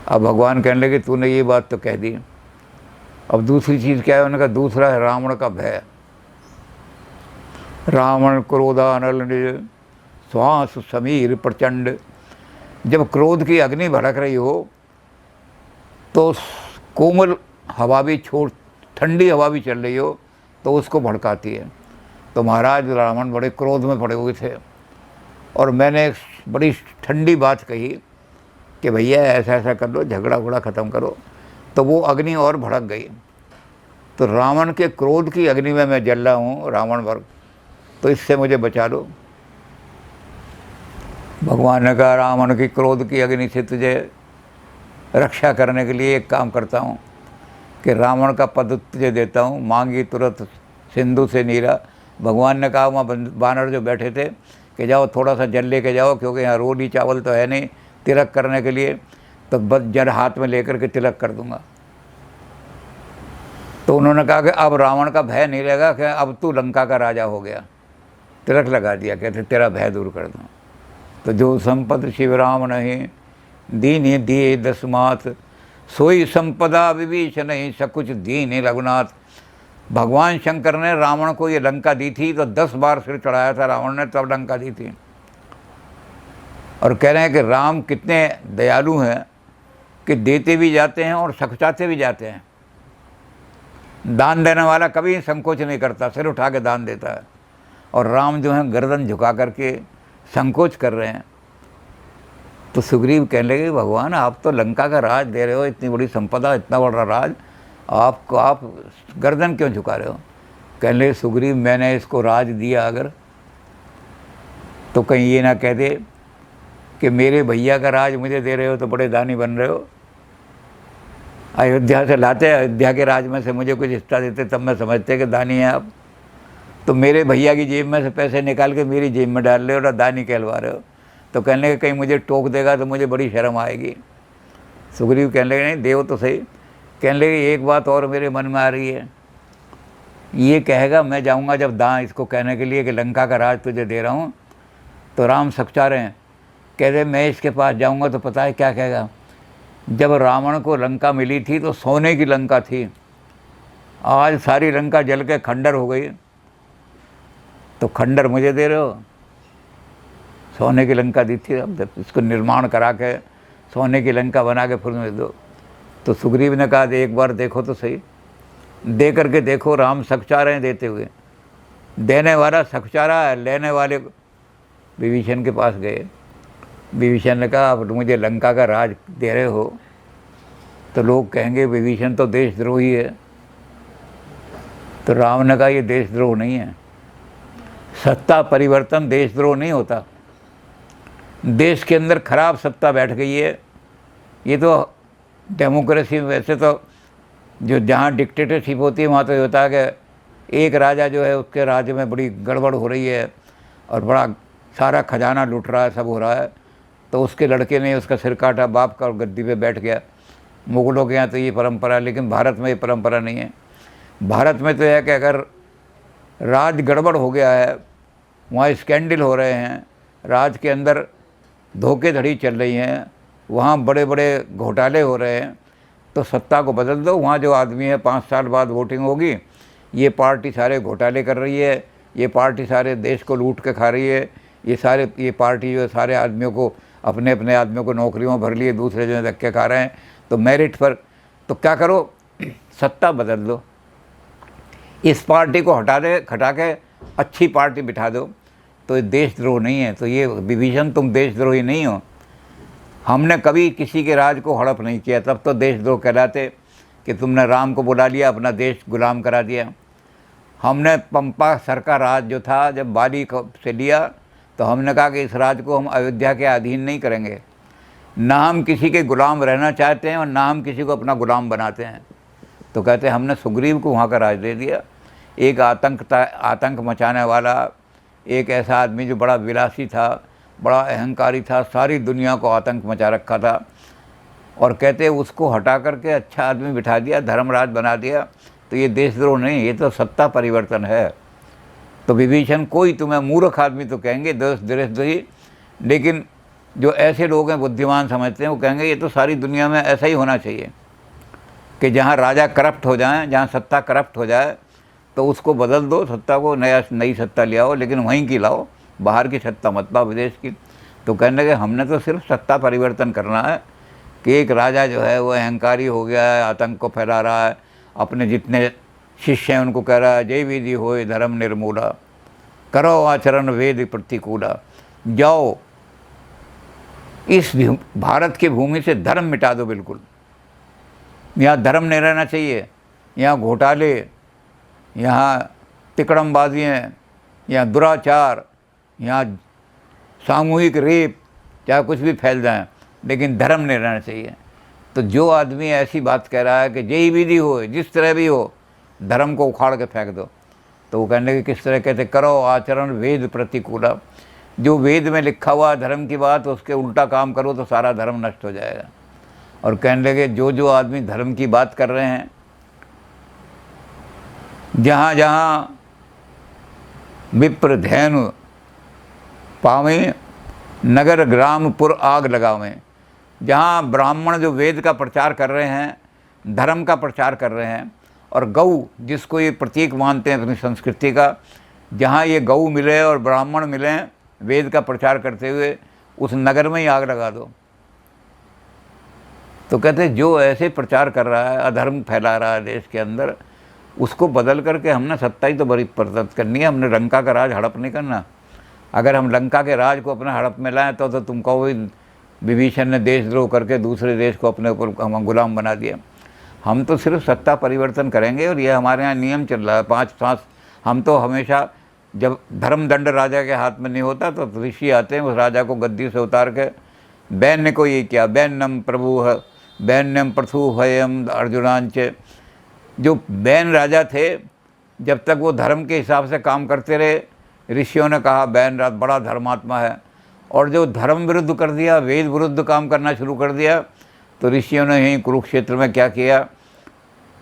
अब भगवान कहने लगे तूने ये बात तो कह दी, अब दूसरी चीज़ क्या है? उन्होंने कहा दूसरा है रावण का भय। रावण क्रोधानल निज श्वास समीर प्रचंड। जब क्रोध की अग्नि भड़क रही हो तो कोमल हवा भी छोड़, ठंडी हवा भी चल रही हो तो उसको भड़काती है। तो महाराज रावण बड़े क्रोध में पड़े हुए थे और मैंने एक बड़ी ठंडी बात कही कि भैया ऐसा ऐसा कर लो, झगड़ा उगड़ा ख़त्म करो, तो वो अग्नि और भड़क गई। तो रावण के क्रोध की अग्नि में मैं जल रहा हूँ, रावण वर्ग, तो इससे मुझे बचा लो। भगवान ने कहा रावण की क्रोध की अग्नि से तुझे रक्षा करने के लिए एक काम करता हूँ कि रावण का पद तुझे देता हूँ, मांगी तुरंत सिंधु से नीरा। भगवान ने कहा वहाँ बानर जो बैठे थे कि जाओ थोड़ा सा जल लेके जाओ, क्योंकि यहाँ रोटी चावल तो है नहीं तिलक करने के लिए, तो बस जल हाथ में लेकर के तिलक कर दूंगा। तो उन्होंने कहा कि अब रावण का भय नहीं रहेगा, कि अब तू लंका का राजा हो गया। तिलक लगा दिया, कहते तेरा भय दूर कर दूँ। तो जो संपद शिव राम नहीं दीन दिए दसमात, सोई संपदा विभीषण नहीं सकुच दीन रघुनाथ। भगवान शंकर ने रावण को ये लंका दी थी तो 10 बार सिर चढ़ाया था रावण ने, तब लंका दी थी। और कह रहे हैं कि राम कितने दयालु हैं कि देते भी जाते हैं और सकुचाते भी जाते हैं। दान देने वाला कभी संकोच नहीं करता, सिर उठा के दान देता है। और राम जो है गर्दन झुका करके संकोच कर रहे हैं। तो सुग्रीव कहने लगे भगवान आप तो लंका का राज दे रहे हो, इतनी बड़ी संपदा, इतना बड़ा राज, आपको आप गर्दन क्यों झुका रहे हो? कहने लगे सुग्रीव मैंने इसको राज दिया अगर, तो कहीं ये ना कह दे कि मेरे भैया का राज मुझे दे रहे हो तो बड़े दानी बन रहे हो। अयोध्या से लाते, अयोध्या के राज में से मुझे कुछ हिस्सा देते, तब मैं समझते कि दानी हैं आप। तो मेरे भैया की जेब में से पैसे निकाल के मेरी जेब में डाल रहे हो और दानी कहलवा रहे हो। तो कहने लगे कहीं मुझे टोक देगा तो मुझे बड़ी शर्म आएगी। सुग्रीव कहने लगे नहीं देव तो सही। कहने लगे एक बात और मेरे मन में आ रही है, ये कहेगा मैं जाऊंगा जब दां इसको कहने के लिए कि लंका का राज तुझे दे रहा हूँ, तो राम सकुचा रहे हैं, कहते मैं इसके पास जाऊंगा तो पता है क्या कहेगा, जब रावण को लंका मिली थी तो सोने की लंका थी, आज सारी लंका जल के खंडर हो गई, तो खंडर मुझे दे रहे हो। सोने की लंका दी थी, अब इसको निर्माण करा के सोने की लंका बना के फिर मुझे दो। तो सुग्रीव ने कहा एक बार देखो तो सही, दे करके देखो। राम सकुचा रहे हैं देते हुए, देने वाला सकुचा रहा है, लेने वाले विभीषण के पास गए। विभीषण ने कहा अब मुझे लंका का राज दे रहे हो तो लोग कहेंगे विभीषण तो देशद्रोही है। तो राम ने कहा ये देशद्रोह नहीं है, सत्ता परिवर्तन देशद्रोह नहीं होता। देश के अंदर खराब सत्ता बैठ गई है, ये तो डेमोक्रेसी में वैसे तो जो जहाँ डिक्टेटरशिप होती है वहाँ तो ये होता है कि एक राजा जो है उसके राज्य में बड़ी गड़बड़ हो रही है और बड़ा सारा खजाना लूट रहा है, सब हो रहा है, तो उसके लड़के ने उसका सिर काटा, बाप का गद्दी पे बैठ गया। मुगलों के यहाँ तो ये परंपरा है, लेकिन भारत में ये परंपरा नहीं है। भारत में तो है कि अगर राज गड़बड़ हो गया है, वहाँ स्कैंडल हो रहे हैं, राज के अंदर धोखेधड़ी चल रही हैं, वहाँ बड़े बड़े घोटाले हो रहे हैं, तो सत्ता को बदल दो। वहाँ जो आदमी है 5 साल बाद वोटिंग होगी, ये पार्टी सारे घोटाले कर रही है, ये पार्टी सारे देश को लूट के खा रही है, ये पार्टी जो है सारे आदमियों को अपने अपने आदमियों को नौकरियों भर लिए, दूसरे जो है धक्के खा रहे हैं, तो मेरिट पर। तो क्या करो, सत्ता बदल दो, इस पार्टी को हटा के अच्छी पार्टी बिठा दो, तो ये देशद्रोह नहीं है। तो ये विभीषण तुम देशद्रोही नहीं हो, हमने कभी किसी के राज को हड़प नहीं किया, तब तो देशद्रोह कहलाते कि तुमने राम को बुला लिया, अपना देश गुलाम करा दिया। हमने पंपा सर का राज जो था जब बाली से लिया, तो हमने कहा कि इस राज को हम अयोध्या के अधीन नहीं करेंगे। ना हम किसी के गुलाम रहना चाहते हैं और ना हम किसी को अपना गुलाम बनाते हैं। तो कहते हैं हमने सुग्रीव को वहाँ का राज दे दिया, एक आतंक मचाने वाला, एक ऐसा आदमी जो बड़ा विलासी था, बड़ा अहंकारी था, सारी दुनिया को आतंक मचा रखा था, और कहते उसको हटा करके अच्छा आदमी बिठा दिया, धर्मराज बना दिया। तो ये देशद्रोह नहीं, ये तो सत्ता परिवर्तन है। तो विभीषण कोई तुम्हें मूर्ख आदमी तो कहेंगे देशद्रोही, लेकिन जो ऐसे लोग हैं बुद्धिमान समझते हैं, वो कहेंगे ये तो सारी दुनिया में ऐसा ही होना चाहिए कि जहाँ राजा करप्ट हो जाएं, जहाँ सत्ता करप्ट हो जाए तो उसको बदल दो, सत्ता को नई सत्ता ले आओ, लेकिन वहीं की लाओ, बाहर की सत्ता मत लाओ, विदेश की। तो कहने लगे हमने तो सिर्फ सत्ता परिवर्तन करना है कि एक राजा जो है वो अहंकारी हो गया है, आतंक को फैला रहा है, अपने जितने शिष्य हैं उनको कह रहा है जय विधि होए धर्म निर्मूला, करो आचरण वेद प्रतिकूला। जाओ इस भारत की भूमि से धर्म मिटा दो बिल्कुल। यहाँ धर्म नहीं रहना चाहिए, यहाँ घोटाले, यहाँ तिकड़मबाजियाँ, यहाँ दुराचार, यहाँ सामूहिक रेप, चाहे कुछ भी फैल जाए, लेकिन धर्म नहीं रहना चाहिए। तो जो आदमी ऐसी बात कह रहा है कि जय विधि हो, जिस तरह भी हो, धर्म को उखाड़ के फेंक दो, तो वो कहने के किस तरह कहते, करो आचरण वेद प्रतिकूला। जो वेद में लिखा हुआ धर्म की बात, उसके उल्टा काम करो तो सारा धर्म नष्ट हो जाएगा। और कहने लगे जो आदमी धर्म की बात कर रहे हैं, जहाँ जहाँ विप्र धैनु पावें, नगर ग्राम पुर आग लगावें। जहाँ ब्राह्मण जो वेद का प्रचार कर रहे हैं, धर्म का प्रचार कर रहे हैं, और गऊ जिसको ये प्रतीक मानते हैं अपनी संस्कृति का, जहाँ ये गऊ मिले और ब्राह्मण मिले वेद का प्रचार करते हुए, उस नगर में ही आग लगा दो। तो कहते जो ऐसे प्रचार कर रहा है, अधर्म फैला रहा है देश के अंदर, उसको बदल करके हमने सत्ता ही तो बड़ी प्रदत्त करनी है, हमने लंका का राज हड़प नहीं करना। अगर हम लंका के राज को अपने हड़प में लाएं तो तुम कहोगे विभीषण ने देशद्रोह करके दूसरे देश को अपने ऊपर हम गुलाम बना दिया। हम तो सिर्फ सत्ता परिवर्तन करेंगे, और ये हमारे यहाँ नियम चल रहा है 5 सांस। हम तो हमेशा जब धर्म दंड राजा के हाथ में नहीं होता तो ऋषि आते हैं, उस राजा को गद्दी से उतार के, बैन्य को ये किया, बैन्यम प्रभु बैन्यम प्रथु भयम अर्जुनांच। जो बैन राजा थे, जब तक वो धर्म के हिसाब से काम करते रहे, ऋषियों ने कहा बैन राज बड़ा धर्मात्मा है। और जो धर्म विरुद्ध कर दिया, वेद विरुद्ध काम करना शुरू कर दिया, तो ऋषियों ने यहीं कुरुक्षेत्र में क्या किया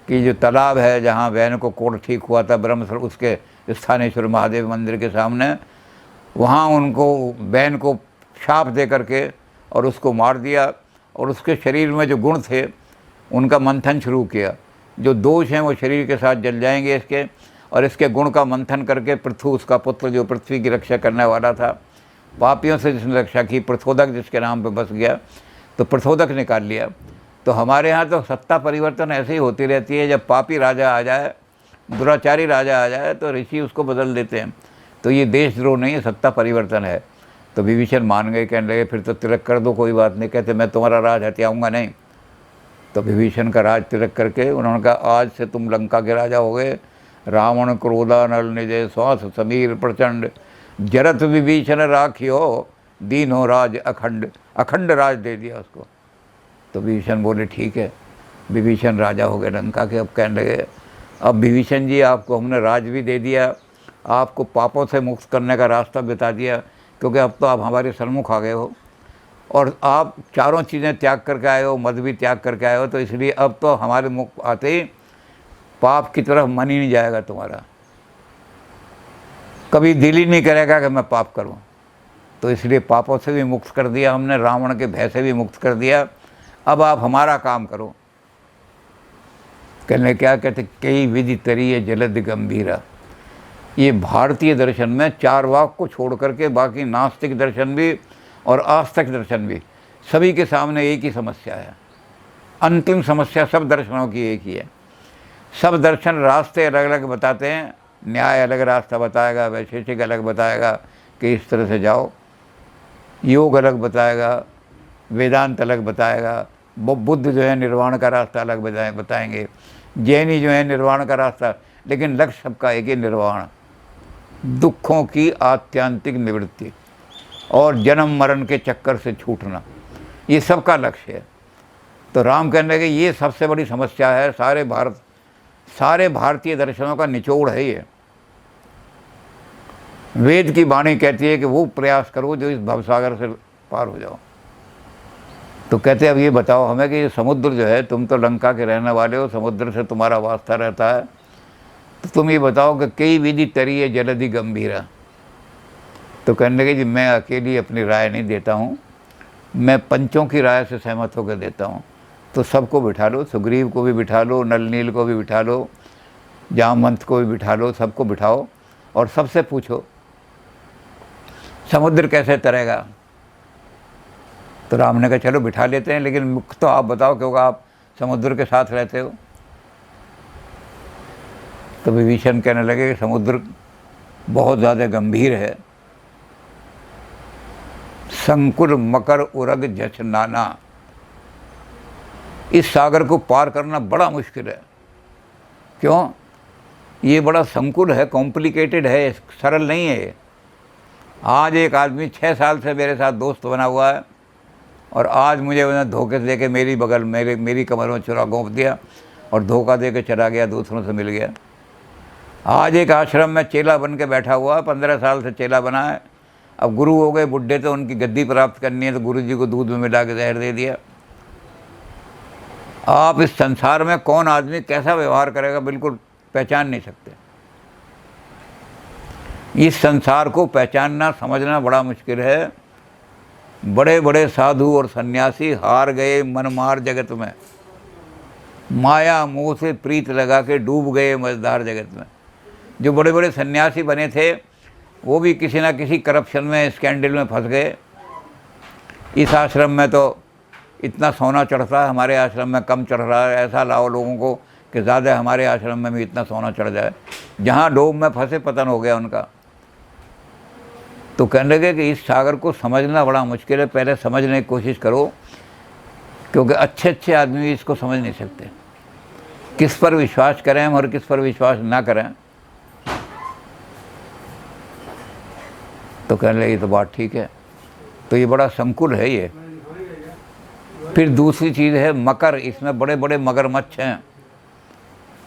कि जो तालाब है जहाँ बैन को कोट ठीक हुआ था ब्रह्मसर, उसके स्थानेश्वर महादेव मंदिर के सामने, वहाँ उनको बैन को शाप दे करके और उसको मार दिया, और उसके शरीर में जो गुण थे उनका मंथन शुरू किया। जो दोष हैं वो शरीर के साथ जल जाएंगे इसके, और इसके गुण का मंथन करके पृथु, उसका पुत्र जो पृथ्वी की रक्षा करने वाला था, पापियों से जिसने रक्षा की, प्रथोदक जिसके नाम पे बस गया, तो प्रथोदक निकाल लिया। तो हमारे यहाँ तो सत्ता परिवर्तन ऐसे ही होती रहती है, जब पापी राजा आ जाए, दुराचारी राजा आ जाए, तो ऋषि उसको बदल देते हैं। तो ये देशद्रोह नहीं है, सत्ता परिवर्तन है। तो विभीषण मान गए, कहने लगे फिर तो तिलक कर दो, कोई बात नहीं। कहते मैं तुम्हारा राज हथियाऊँगा नहीं। तो विभीषण का राज तिलक करके उन्होंने कहा आज से तुम लंका के राजा हो गए। रावण क्रोधा नल निजय श्वास समीर प्रचंड, जरत विभीषण राखियो दीनो राज अखंड। अखंड राज दे दिया उसको। तो विभीषण बोले ठीक है, विभीषण राजा हो गए लंका के। अब कहने लगे अब विभीषण जी आपको हमने राज भी दे दिया, आपको पापों से मुक्त करने का रास्ता बता दिया, क्योंकि अब तो आप हमारे सन्मुख आ गए हो, और आप चारों चीज़ें त्याग करके आए हो, मद भी त्याग करके आए हो, तो इसलिए अब तो हमारे मुख आते ही पाप की तरफ मन ही नहीं जाएगा तुम्हारा, कभी दिल ही नहीं करेगा कि मैं पाप करूं। तो इसलिए पापों से भी मुक्त कर दिया हमने, रावण के भय से भी मुक्त कर दिया, अब आप हमारा काम करो। कहने क्या कहते, कई विधि तरीय जलद गंभीरा। ये भारतीय दर्शन में 4 वाक को छोड़ करके बाकी नास्तिक दर्शन भी और आस्तिक दर्शन भी, सभी के सामने एक ही समस्या है। अंतिम समस्या सब दर्शनों की एक ही है। सब दर्शन रास्ते अलग अलग बताते हैं, न्याय अलग रास्ता बताएगा, वैशेषिक अलग बताएगा कि इस तरह से जाओ, योग अलग बताएगा, वेदांत अलग बताएगा, बुद्ध जो है निर्वाण का रास्ता अलग बताएंगे, जैनी जो है निर्वाण का रास्ता, लेकिन लक्ष्य सबका एक ही, निर्वाण, दुखों की आत्यंतिक निवृत्ति और जन्म मरण के चक्कर से छूटना, ये सबका लक्ष्य है। तो राम कहने लगे ये सबसे बड़ी समस्या है, सारे भारतीय दर्शनों का निचोड़ है ये। वेद की वाणी कहती है कि वो प्रयास करो जो इस भवसागर से पार हो जाओ। तो कहते अब ये बताओ हमें कि ये समुद्र जो है, तुम तो लंका के रहने वाले हो, समुद्र से तुम्हारा वास्ता रहता है, तो तुम ये बताओ कि कई विधि तरीय जलधि गंभीरा। तो कहने लगे जी मैं अकेली अपनी राय नहीं देता हूँ, मैं पंचों की राय से सहमत होकर देता हूँ। तो सबको बिठा लो, सुग्रीव को भी बिठा लो, नल नील को भी बिठा लो, जामवंत को भी बिठा लो, सबको बिठाओ और सबसे पूछो समुद्र कैसे तैरेगा। तो राम ने कहा चलो बिठा लेते हैं, लेकिन मुख्य तो आप बताओ क्योंकि आप समुद्र के साथ रहते हो। तो विभीषण कहने लगे कि समुद्र बहुत ज़्यादा गंभीर है, संकुल मकर उरग जछ नाना, इस सागर को पार करना बड़ा मुश्किल है। क्यों? ये बड़ा संकुल है, कॉम्प्लिकेटेड है, सरल नहीं है ये। आज एक आदमी 6 साल से मेरे साथ दोस्त बना हुआ है और आज मुझे उन्हें धोखे दे के मेरी बगल मेरी कमर में छुरा घोंप दिया और धोखा दे के चला गया, दूसरों से मिल गया। आज एक आश्रम में चेला बन के बैठा हुआ है, 15 साल से चेला बना है। अब गुरु हो गए बुढ़े, तो उनकी गद्दी प्राप्त करनी है, तो गुरु जी को दूध में मिला के जहर दे दिया। आप इस संसार में कौन आदमी कैसा व्यवहार करेगा बिल्कुल पहचान नहीं सकते। इस संसार को पहचानना समझना बड़ा मुश्किल है। बड़े बड़े साधु और सन्यासी हार गए मनमार जगत में, माया मोह से प्रीत लगा के डूब गए मझधार जगत में। जो बड़े बड़े सन्यासी बने थे वो भी किसी ना किसी करप्शन में, स्कैंडल में फंस गए। इस आश्रम में तो इतना सोना चढ़ता है, हमारे आश्रम में कम चढ़ रहा है, ऐसा लाओ लोगों को कि ज़्यादा हमारे आश्रम में भी इतना सोना चढ़ जाए। जहाँ डोब में फंसे पतन हो गया उनका। तो कहने लगे कि इस सागर को समझना बड़ा मुश्किल है, पहले समझने की कोशिश करो, क्योंकि अच्छे अच्छे आदमी भी इसको समझ नहीं सकते। किस पर विश्वास करें और किस पर विश्वास ना करें। तो कहने लगे ये तो बात ठीक है। तो ये बड़ा संकुल है ये। फिर दूसरी चीज़ है मकर, इसमें बड़े बड़े मगरमच्छ हैं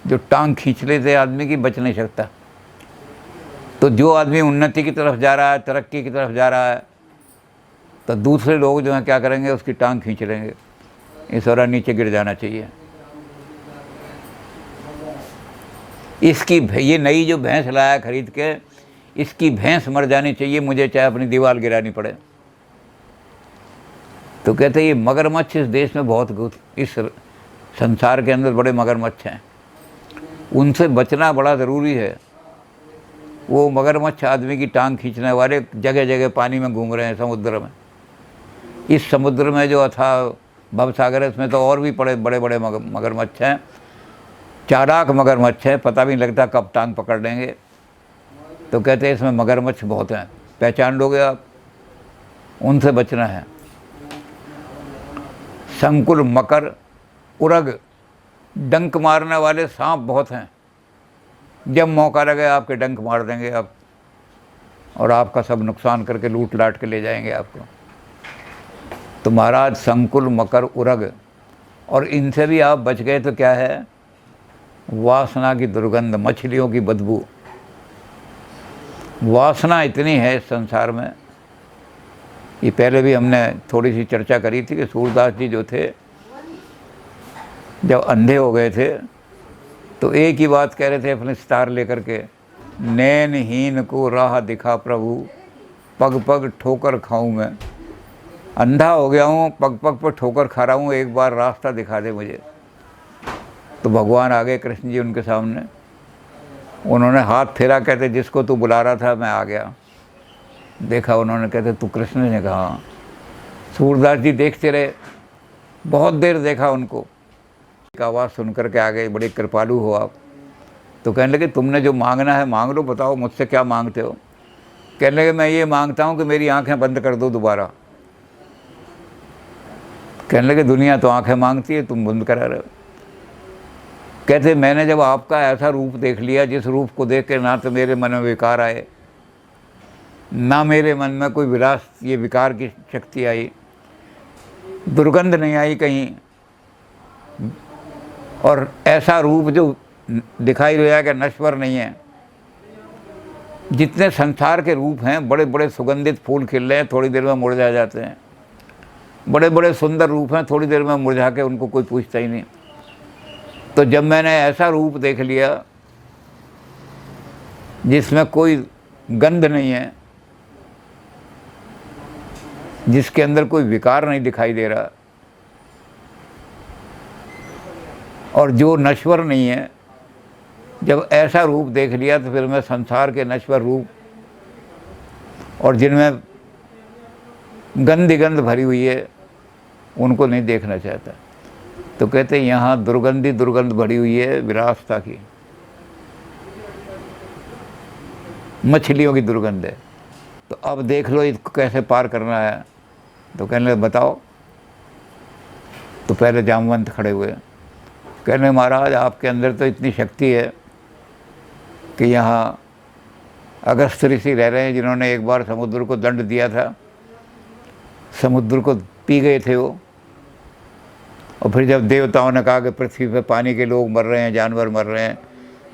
जो टांग खींच लेते आदमी की, बच नहीं सकता। तो जो आदमी उन्नति की तरफ जा रहा है, तरक्की की तरफ जा रहा है, तो दूसरे लोग जो हैं क्या करेंगे, उसकी टांग खींच लेंगे, इस और नीचे गिर जाना चाहिए। इसकी ये नई जो भैंस लाया खरीद के, इसकी भैंस मर जानी चाहिए, मुझे चाहे अपनी दीवार गिरानी पड़े। तो कहते हैं ये मगरमच्छ इस देश में बहुत, इस संसार के अंदर बड़े मगरमच्छ हैं, उनसे बचना बड़ा ज़रूरी है। वो मगरमच्छ आदमी की टांग खींचने वाले जगह जगह पानी में घूम रहे हैं समुद्र में। इस समुद्र में जो अथाह भवसागर है, इसमें तो और भी बड़े बड़े मगरमच्छ हैं, चालाक मगरमच्छ हैं, पता भी नहीं लगता कब टांग पकड़ लेंगे। तो कहते हैं इसमें मगरमच्छ बहुत हैं, पहचान लोगे आप, उनसे बचना है। संकुल मकर उरग, डंक मारने वाले सांप बहुत हैं, जब मौका लगे आपके डंक मार देंगे आप, और आपका सब नुकसान करके लूट लाट के ले जाएंगे आपको। तो महाराज संकुल मकर उरग, और इनसे भी आप बच गए तो क्या है, वासना की दुर्गंध, मछलियों की बदबू। वासना इतनी है इस संसार में, ये पहले भी हमने थोड़ी सी चर्चा करी थी कि सूरदास जी जो थे, जब अंधे हो गए थे तो एक ही बात कह रहे थे अपने सितार लेकर के, नैनहीन को राह दिखा प्रभु, पग पग ठोकर खाऊं मैं। अंधा हो गया हूँ, पग पग पर ठोकर खा रहा हूँ, एक बार रास्ता दिखा दे मुझे। तो भगवान आ गए कृष्ण जी उनके सामने, उन्होंने हाथ फेरा, कहते जिसको तू बुला रहा था मैं आ गया। देखा उन्होंने, कहते तू कृष्ण ने कहा। सूरदास जी देखते रहे, बहुत देर देखा उनको, एक आवाज़ सुन कर के आ गए, बड़े कृपालु हो आप। तो कहने लगे तुमने जो मांगना है मांग लो, बताओ मुझसे क्या मांगते हो। कहने लगे मैं ये मांगता हूँ कि मेरी आंखें बंद कर दो दोबारा। कहने लगे दुनिया तो आंखें मांगती है, तुम बंद करा रहे हो। कहते मैंने जब आपका ऐसा रूप देख लिया, जिस रूप को देख के ना तो मेरे मन में विकार आए, ना मेरे मन में कोई विलास, ये विकार की शक्ति आई, दुर्गंध नहीं आई कहीं, और ऐसा रूप जो दिखाई दे रहा है कि नश्वर नहीं है। जितने संसार के रूप हैं, बड़े बड़े सुगंधित फूल खिल रहे हैं, थोड़ी देर में मुरझा जाते हैं। बड़े बड़े सुंदर रूप हैं, थोड़ी देर में मुरझा के उनको कोई पूछता ही नहीं। तो जब मैंने ऐसा रूप देख लिया जिसमें कोई गंध नहीं है, जिसके अंदर कोई विकार नहीं दिखाई दे रहा और जो नश्वर नहीं है, जब ऐसा रूप देख लिया तो फिर मैं संसार के नश्वर रूप और जिनमें गंद भरी हुई है उनको नहीं देखना चाहता। तो कहते हैं यहाँ दुर्गंध भरी हुई है विरासता की, मछलियों की दुर्गंध है। तो अब देख लो इसको कैसे पार करना है। तो कहने लगे बताओ। तो पहले जामवंत खड़े हुए, कहने महाराज आपके अंदर तो इतनी शक्ति है कि यहाँ अगस्त ऋषि रह रहे हैं जिन्होंने एक बार समुद्र को दंड दिया था, समुद्र को पी गए थे वो। और फिर जब देवताओं ने कहा कि पृथ्वी पे पानी के लोग मर रहे हैं, जानवर मर रहे हैं,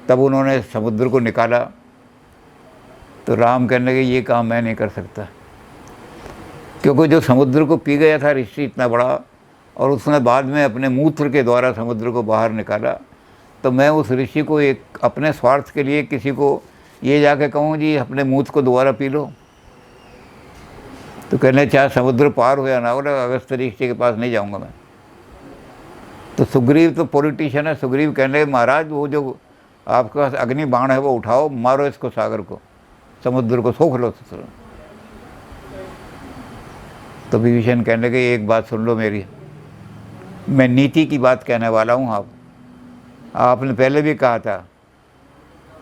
तब उन्होंने समुद्र को निकाला। तो राम कहने लगे ये काम मैं नहीं कर सकता, क्योंकि जो समुद्र को पी गया था ऋषि इतना बड़ा और उसने बाद में अपने मूत्र के द्वारा समुद्र को बाहर निकाला, तो मैं उस ऋषि को एक अपने स्वार्थ के लिए किसी को ये जाके कहूँ जी अपने मूत्र को दोबारा पी लो। तो कहने चाहे समुद्र पार हो या ना हो, अगस्त ऋषि के पास नहीं जाऊँगा मैं। तो सुग्रीव तो पॉलिटिशियन है, सुग्रीव कहने महाराज वो जो आपके पास अग्नि बाण है वो उठाओ, मारो इसको, सागर को, समुद्र को सोख लो। तो विभीषण कहने लगे एक बात सुन लो मेरी, मैं नीति की बात कहने वाला हूँ। आपने पहले भी कहा था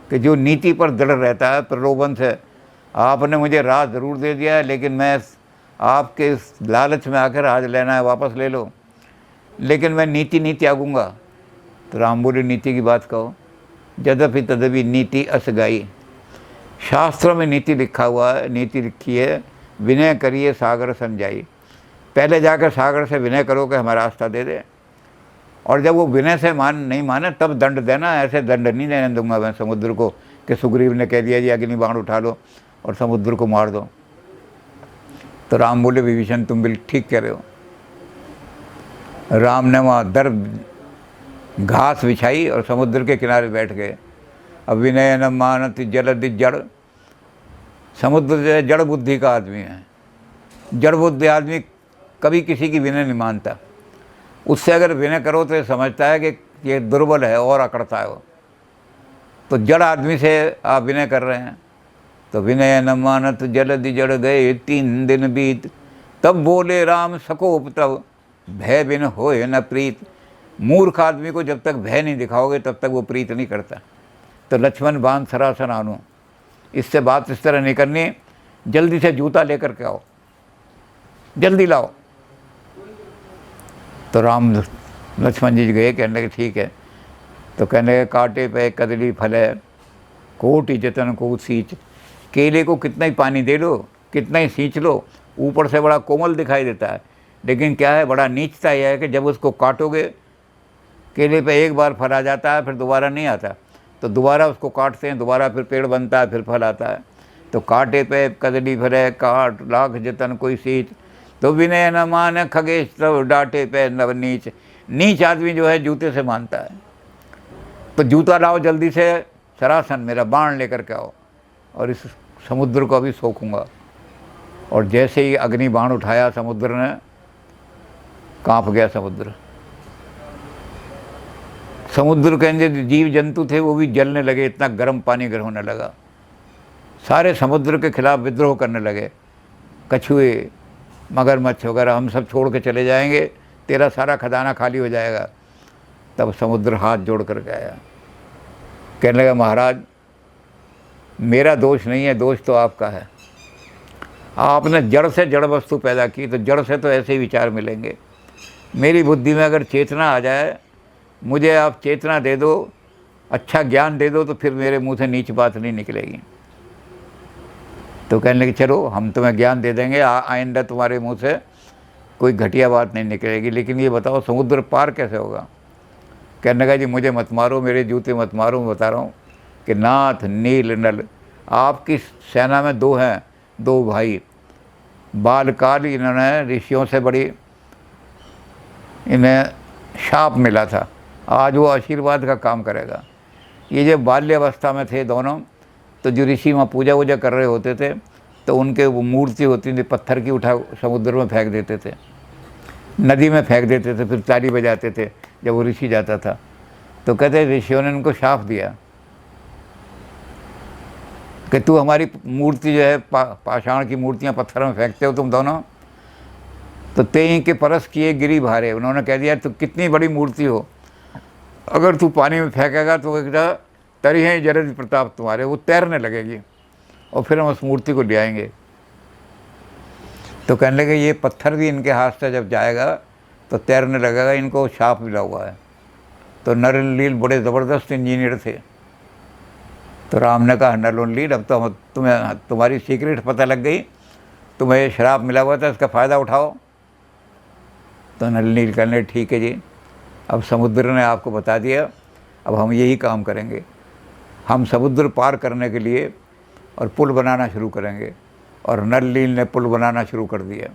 कि जो नीति पर दृढ़ रहता है प्रलोभन से, आपने मुझे राज ज़रूर दे दिया है, लेकिन मैं आपके इस लालच में आकर राज लेना है वापस ले लो, लेकिन मैं नीति नहीं त्यागूंगा। तो राम बोले नीति की बात कहो। यद्यपि तदपि नीति असगाई, शास्त्रों में नीति लिखा हुआ है, नीति लिखी है, विनय करिए सागर समझाई। पहले जाकर सागर से विनय करो कि हमारा रास्ता दे दे, और जब वो विनय से नहीं माने तब दंड देना। ऐसे दंड नहीं देने दूंगा मैं समुद्र को कि सुग्रीव ने कह दिया जी अग्नि बाण उठा लो और समुद्र को मार दो। तो राम बोले विभीषण तुम बिल्कुल ठीक कह रहे हो। राम ने वहाँ घास बिछाई और समुद्र के किनारे बैठ गए। अब विनय न मानत जलधि जड़, समुद्र जो है जड़ बुद्धि का आदमी है। जड़ बुद्धि आदमी कभी किसी की विनय नहीं मानता। उससे अगर विनय करो तो ये समझता है कि ये दुर्बल है और अकड़ता है वो। तो जड़ आदमी से आप विनय कर रहे हैं। तो विनय न मानत जलधि जड़ गए 3 दिन बीत, तब बोले राम सकोप तब भय बिन होए न प्रीत। मूर्ख आदमी को जब तक भय नहीं दिखाओगे तब तक वो प्रीत नहीं करता। तो लक्ष्मण बांध सरासन आनो, इससे बात इस तरह नहीं करनी, जल्दी से जूता लेकर के आओ, जल्दी लाओ। तो राम लक्ष्मण जी गए, कहने लगे ठीक है। तो कहने लगे कांटे पे कदली फल है, कोटि जतन को सींच। केले को कितना ही पानी दे लो, कितना ही सींच लो, ऊपर से बड़ा कोमल दिखाई देता है, लेकिन क्या है बड़ा नीचता यह है कि जब उसको काटोगे, केले पे एक बार फल आ जाता है फिर दोबारा नहीं आता। तो दोबारा उसको काटते हैं, दोबारा फिर पेड़ बनता है, फिर फल आता है। तो कांटे पे कदली फले काट लाख जतन कोई सींच। तो विनय न मान खगेश तब डांटे पे नव नीच। नीच आदमी जो है जूते से मानता है। तो जूता लाओ जल्दी से, सरासन मेरा बाण लेकर के आओ और इस समुद्र को अभी सोखूंगा। और जैसे ही अग्नि बाण उठाया समुद्र ने, कांप गया समुद्र। समुद्र के अंदर जीव जंतु थे वो भी जलने लगे, इतना गर्म पानी गर्म होने लगा। सारे समुद्र के खिलाफ विद्रोह करने लगे। कछुए मगरमच्छ वगैरह हम सब छोड़ के चले जाएंगे, तेरा सारा खजाना खाली हो जाएगा। तब समुद्र हाथ जोड़ कर के आया, कहने लगा महाराज मेरा दोष नहीं है, दोष तो आपका है। आपने जड़ से जड़ वस्तु पैदा की, तो जड़ से तो ऐसे ही विचार मिलेंगे। मेरी बुद्धि में अगर चेतना आ जाए, मुझे आप चेतना दे दो, अच्छा ज्ञान दे दो, तो फिर मेरे मुंह से नीच बात नहीं निकलेगी। तो कहने लगे चलो हम तुम्हें ज्ञान दे देंगे, आइंदा तुम्हारे मुंह से कोई घटिया बात नहीं निकलेगी, लेकिन ये बताओ समुद्र पार कैसे होगा। कहने लगा जी मुझे मत मारो, मेरे जूते मत मारो, मैं बता रहा हूँ कि नाथ नील नल, आपकी सेना में 2 हैं, 2 भाई। बालकाल इन्होंने ऋषियों से बड़ी इन्हें शाप मिला था, आज वो आशीर्वाद का काम करेगा। ये जब बाल्यावस्था में थे दोनों, तो जो ऋषि वहाँ पूजा वूजा कर रहे होते थे, तो उनके वो मूर्ति होती थी पत्थर की, उठा समुद्र में फेंक देते थे, नदी में फेंक देते थे, फिर ताली बजाते थे जब वो ऋषि जाता था। तो कहते ऋषियों ने उनको शाप दिया कि तू हमारी मूर्ति जो है पाषाण की मूर्तियाँ पत्थर में फेंकते हो तुम दोनों, तो तेई के परस किए गिरी भारे। उन्होंने कह दिया तू कितनी बड़ी मूर्ति हो, अगर तू पानी में फेंकेगा तो एक तरी है जरद प्रताप तुम्हारे, वो तैरने लगेगी और फिर हम उस मूर्ति को ले आएंगे। तो कहने लगे ये पत्थर भी इनके हाथ से जब जाएगा तो तैरने लगेगा, इनको शाप मिला हुआ है। तो नरनील बड़े ज़बरदस्त इंजीनियर थे। तो राम ने कहा नरनील अब तो तुम्हारी सीक्रेट पता लग गई, तुम्हें ये श्राप मिला हुआ था, इसका फ़ायदा उठाओ। तो नरनील कहने ठीक है जी, अब समुद्र ने आपको बता दिया, अब हम यही काम करेंगे, हम समुद्र पार करने के लिए और पुल बनाना शुरू करेंगे। और नरनील ने पुल बनाना शुरू कर दिया।